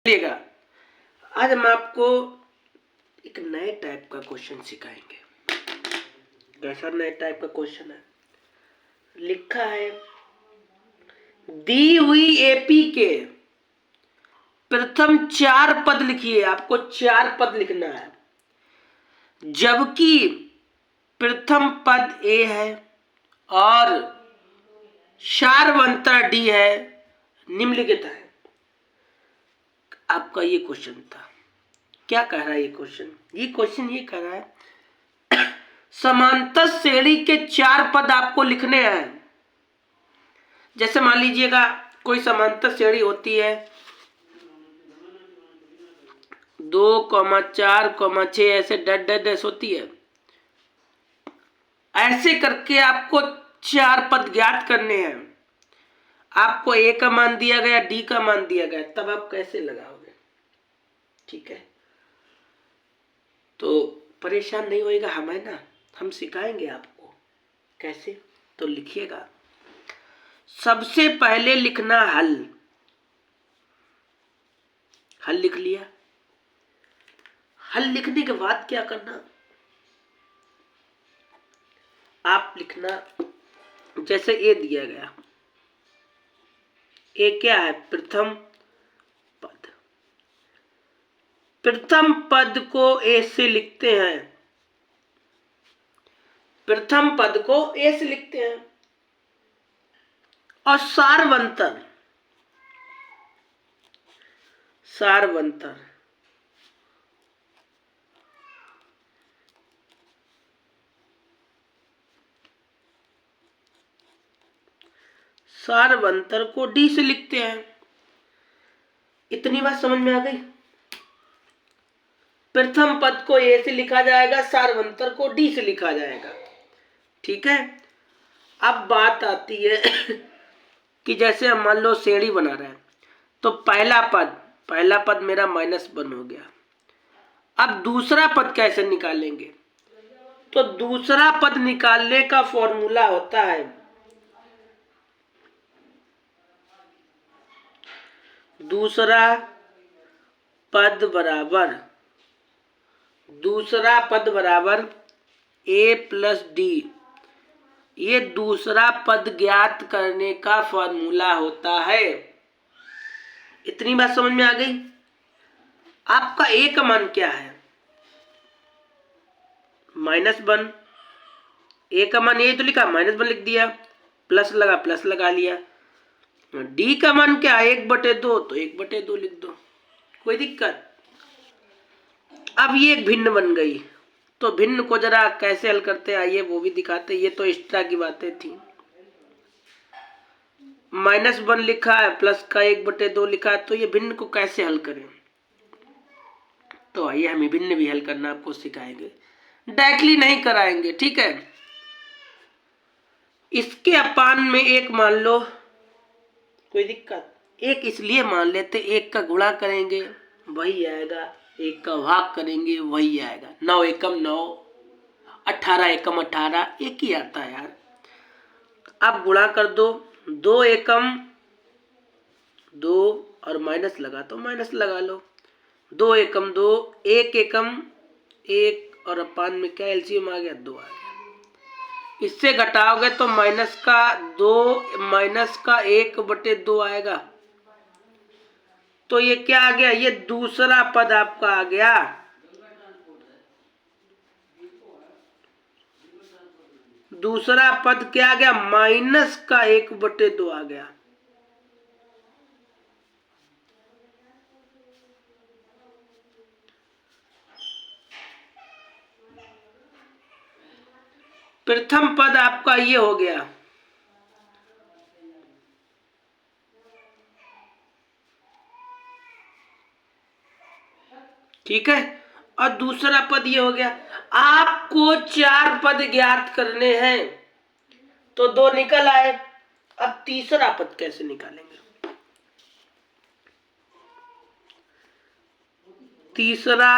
चलिएगा, आज हम आपको एक नए टाइप का क्वेश्चन सिखाएंगे। कैसा नए टाइप का क्वेश्चन है? लिखा है दी हुई एपी के प्रथम 4 पद लिखिए। आपको 4 पद लिखना है, जबकि प्रथम पद ए है और सार्वंतर डी है, निम्नलिखित है। आपका ये क्वेश्चन था। क्या कह रहा है ये क्वेश्चन? ये क्वेश्चन ये कह रहा है समांतर श्रेणी के 4 पद आपको लिखने हैं। जैसे मान लीजिएगा कोई समांतर श्रेणी होती है 2,4,6 ऐसे डैश डैश डैश होती है। ऐसे करके आपको 4 पद ज्ञात करने हैं। आपको ए का मान दिया गया, डी का मान दिया गया, तब आप कैसे लगाओगे? ठीक है, तो परेशान नहीं होएगा हम, है ना? हम सिखाएंगे आपको कैसे। तो लिखिएगा, सबसे पहले लिखना हल। हल लिख लिया। हल लिखने के बाद क्या करना? आप लिखना, जैसे ए दिया गया, ए क्या है? प्रथम पद। प्रथम पद को ए से लिखते हैं। प्रथम पद को ए से लिखते हैं। और सार्वंतर, सार्वंतर सार्वंतर को डी से लिखते हैं। इतनी बात समझ में आ गई? प्रथम पद को ए से लिखा जाएगा, सार्वंतर को डी से लिखा जाएगा। ठीक है, अब बात आती है कि जैसे हम मान लो श्रेणी बना रहे हैं, तो पहला पद मेरा -1 हो गया। अब दूसरा पद कैसे निकालेंगे? तो दूसरा पद निकालने का फॉर्मूला होता है दूसरा पद बराबर ए प्लस डी। ये दूसरा पद ज्ञात करने का फॉर्मूला होता है। इतनी बात समझ में आ गई? आपका ए का मान क्या है? -1। ए का मान ये तो लिखा, -1 लिख दिया, प्लस लगा लिया। डी का मान क्या है? 1/2, तो 1/2 लिख दो, कोई दिक्कत? अब ये एक भिन्न बन गई, तो भिन्न को जरा कैसे हल करते हैं आइए वो भी दिखाते। ये तो एक्स्ट्रा की बातें थी। -1 लिखा है, प्लस का 1/2 लिखा है, तो ये भिन्न को कैसे हल करें? तो आइए हम भिन्न भी हल करना आपको सिखाएंगे, डायरेक्टली नहीं कराएंगे। ठीक है, इसके अपान में एक मान लो, कोई दिक्कत? एक इसलिए मान लेते, एक का गुणा करेंगे वही आएगा, एक का भाग करेंगे वही आएगा। 9 एकम 9, 18 एकम 18, एक ही आता है यार। अब गुणा कर दो, 2 एकम 2 और माइनस लगा तो माइनस लगा लो, 2 एकम 2, 1 एकम 1 और अपान में क्या एलसीएम आ गया? 2 आ गया। इससे घटाओगे तो माइनस का 1/2 आएगा। तो ये क्या आ गया? ये दूसरा पद आपका आ गया। दूसरा पद क्या आ गया? माइनस का 1/2 आ गया। प्रथम पद आपका ये हो गया। ठीक है, और दूसरा पद ये हो गया। आपको 4 पद ज्ञात करने हैं, तो 2 निकल आए। अब तीसरा पद कैसे निकालेंगे? तीसरा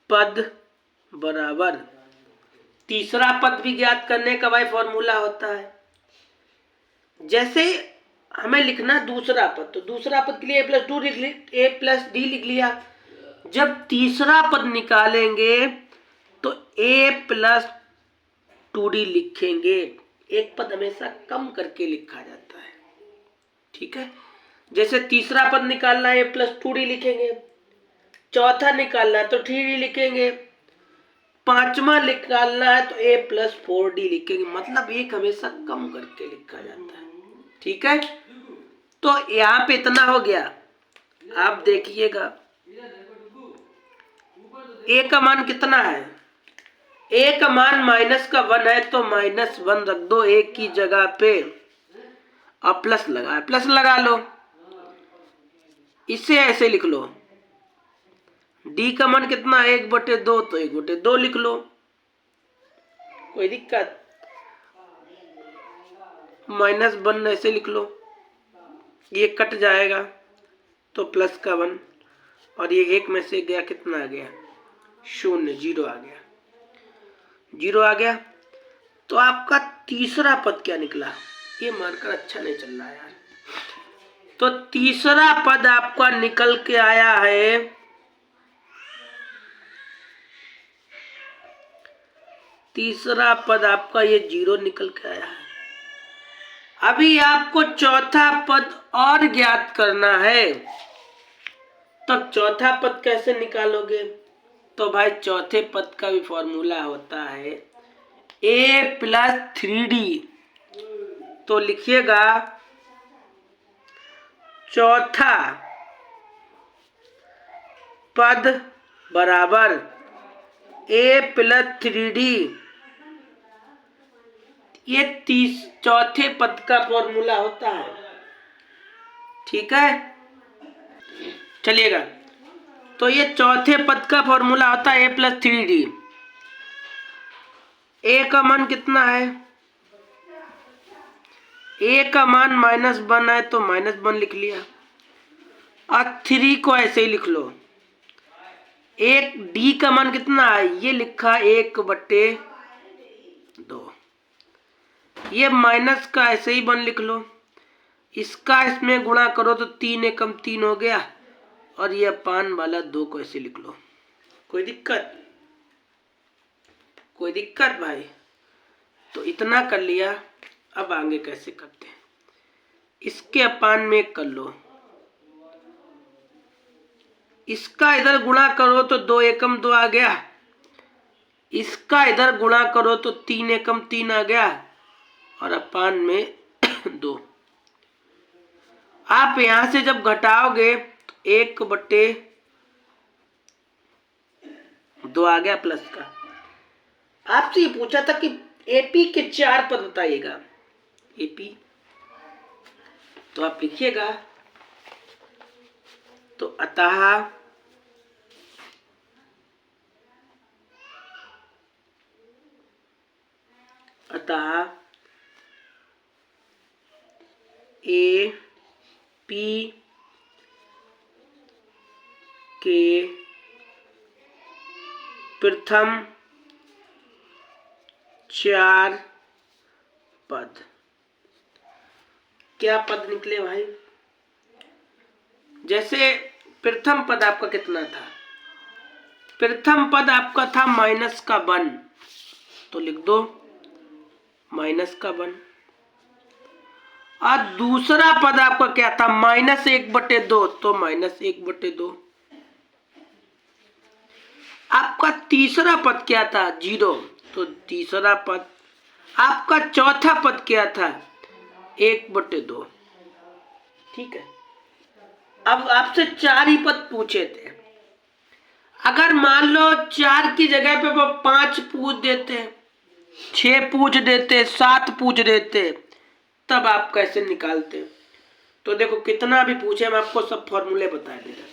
पद बराबर, तीसरा पद भी ज्ञात करने का भाई फॉर्मूला होता है। जैसे हमें लिखना दूसरा पद, तो दूसरा पद के लिए a प्लस डी लिख लिया। जब तीसरा पद निकालेंगे तो a प्लस 2d लिखेंगे। एक पद हमेशा कम करके लिखा जाता है, ठीक है। जैसे तीसरा पद निकालना है a प्लस 2d लिखेंगे, चौथा निकालना है तो 3d लिखेंगे, पांचवा निकालना है तो a प्लस 4d लिखेंगे। मतलब एक हमेशा कम करके लिखा जाता है, ठीक है। तो यहाँ पे इतना हो गया। आप देखिएगा a का मान कितना है, a का मान -1 है तो -1 रख दो a की जगह पे, अब प्लस लगा लो। इसे ऐसे लिख लो, d का मान कितना है 1/2, तो 1/2 लिख लो, कोई दिक्कत। -1 ऐसे लिख लो, ये कट जाएगा तो प्लस का 1, और ये एक में से गया कितना आ गया 0, 0 आ गया, 0 आ गया। तो आपका तीसरा पद क्या निकला, ये मार्कर अच्छा नहीं चल रहा यार। तो तीसरा पद आपका निकल के आया है तीसरा पद आपका ये 0 निकल के आया है। अभी आपको चौथा पद और ज्ञात करना है, तब चौथा पद कैसे निकालोगे, तो भाई चौथे पद का भी फॉर्मूला होता है a प्लस 3d। तो लिखिएगा चौथा पद बराबर a प्लस 3d। ये चौथे पद का फॉर्मूला होता है, ठीक है। चलिएगा, तो ये चौथे पद का फॉर्मूला होता है a प्लस 3d। a का मान कितना है, a का मान -1 है तो -1 लिख लिया, और 3 को ऐसे ही लिख लो। एक d का मान कितना है, ये लिखा 1/2, ये माइनस का ऐसे ही 1 लिख लो। इसका इसमें गुणा करो तो 3 एकम 3 हो गया, और ये अपान वाला 2 को ऐसे लिख लो, कोई दिक्कत भाई। तो इतना कर लिया, अब आगे कैसे करते हैं, इसके अपान में कर लो, इसका इधर गुणा करो तो 2 एकम 2 आ गया, इसका इधर गुणा करो तो 3 एकम 3 आ गया, और अपान में 2। आप यहां से जब घटाओगे तो 1/2 आ गया प्लस का। आपसे ये पूछा था कि एपी के 4 पद बताइएगा, एपी, तो आप लिखिएगा, तो अतः ए पी के प्रथम 4 पद, क्या पद निकले भाई। जैसे प्रथम पद आपका कितना था, प्रथम पद आपका था -1, तो लिख दो -1। और दूसरा पद आपका क्या था -1/2, तो -1/2। आपका तीसरा पद क्या था 0, तो तीसरा पद। आपका चौथा पद क्या था 1/2, ठीक है। अब आपसे 4 ही पद पूछे थे, अगर मान लो 4 की जगह पे वो 5 पूछ देते, 6 पूछ देते, 7 पूछ देते, तब आप कैसे निकालते। तो देखो कितना भी पूछे हम आपको सब फॉर्मूले बता दे रहे हैं।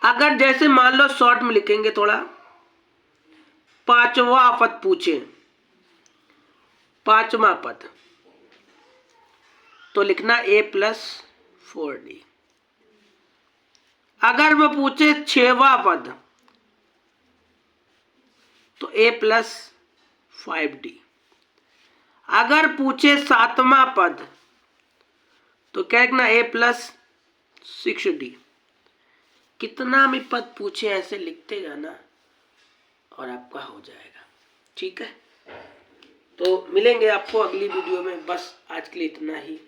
अगर जैसे मान लो शॉर्ट में लिखेंगे थोड़ा, 5वां पद पूछे, 5वां पद, तो लिखना a प्लस 4d। अगर वो पूछे 6वां पद, तो a प्लस 5d। अगर पूछे 7वां पद, तो क्या लिखना, ए प्लस 6d। कितना भी पद पूछे ऐसे लिखते जाना और आपका हो जाएगा। ठीक है, तो मिलेंगे आपको अगली वीडियो में। बस आज के लिए इतना ही।